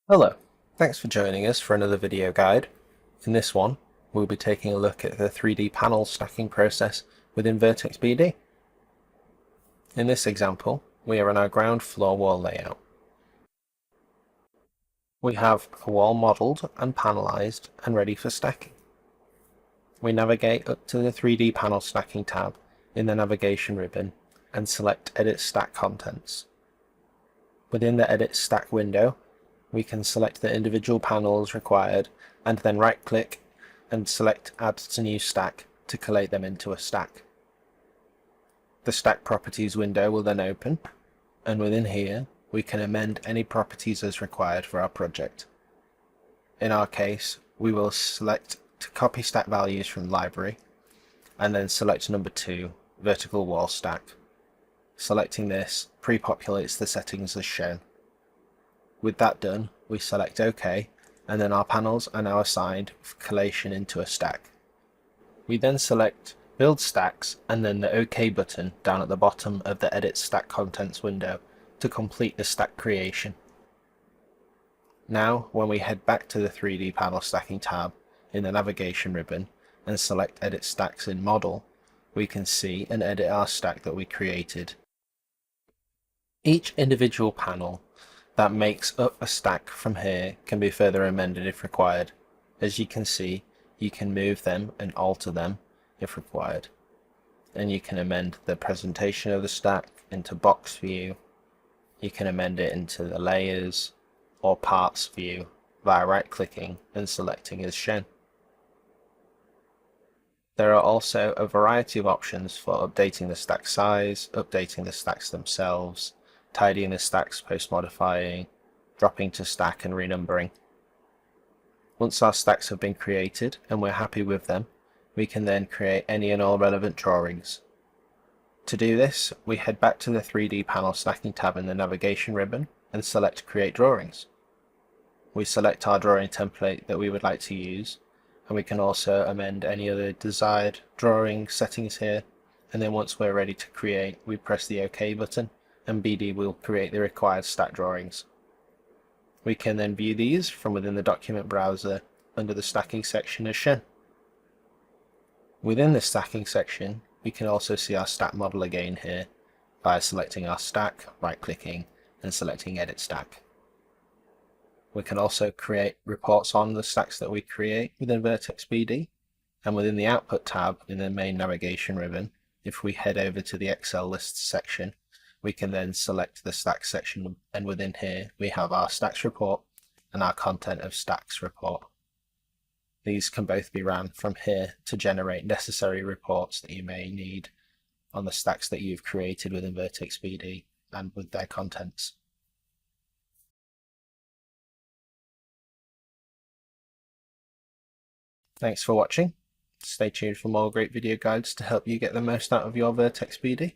Hello, thanks for joining us for another video guide. In this one, we'll be taking a look at the 3D panel stacking process within Vertex BD. In this example, we are on our ground floor wall layout. We have a wall modelled and panelized and ready for stacking. We navigate up to the 3D panel stacking tab in the navigation ribbon and select Edit Stack Contents. Within the Edit Stack window, we can select the individual panels required and then right click and select Add to New Stack to collate them into a stack. The Stack Properties window will then open, and within here we can amend any properties as required for our project. In our case, we will select to copy stack values from the library and then select number 2, vertical wall stack. Selecting this pre-populates the settings as shown. With that done, we select OK, and then our panels are now assigned for collation into a stack. We then select Build Stacks and then the OK button down at the bottom of the Edit Stack Contents window to complete the stack creation. Now, when we head back to the 3D Panel Stacking tab in the navigation ribbon and select Edit Stacks in Model, we can see and edit our stack that we created. Each individual panel that makes up a stack from here can be further amended if required. As you can see, you can move them and alter them if required. And you can amend the presentation of the stack into box view. You can amend it into the layers or parts view via right clicking and selecting as shown. There are also a variety of options for updating the stack size, updating the stacks themselves, tidying the stacks post-modifying, dropping to stack and renumbering. Once our stacks have been created and we're happy with them, we can then create any and all relevant drawings. To do this, we head back to the 3D Panel Stacking tab in the navigation ribbon and select Create Drawings. We select our drawing template that we would like to use, and we can also amend any other desired drawing settings here, and then once we're ready to create, we press the OK button and BD will create the required stack drawings. We can then view these from within the document browser under the stacking section as shown. Within the stacking section, we can also see our stack model again here by selecting our stack, right clicking and selecting Edit Stack. We can also create reports on the stacks that we create within Vertex BD, and within the Output tab in the main navigation ribbon, if we head over to the Excel lists section, we can then select the stacks section, and within here we have our stacks report and our content of stacks report. These can both be ran from here to generate necessary reports that you may need on the stacks that you've created within Vertex BD and with their contents. Thanks for watching. Stay tuned for more great video guides to help you get the most out of your Vertex BD.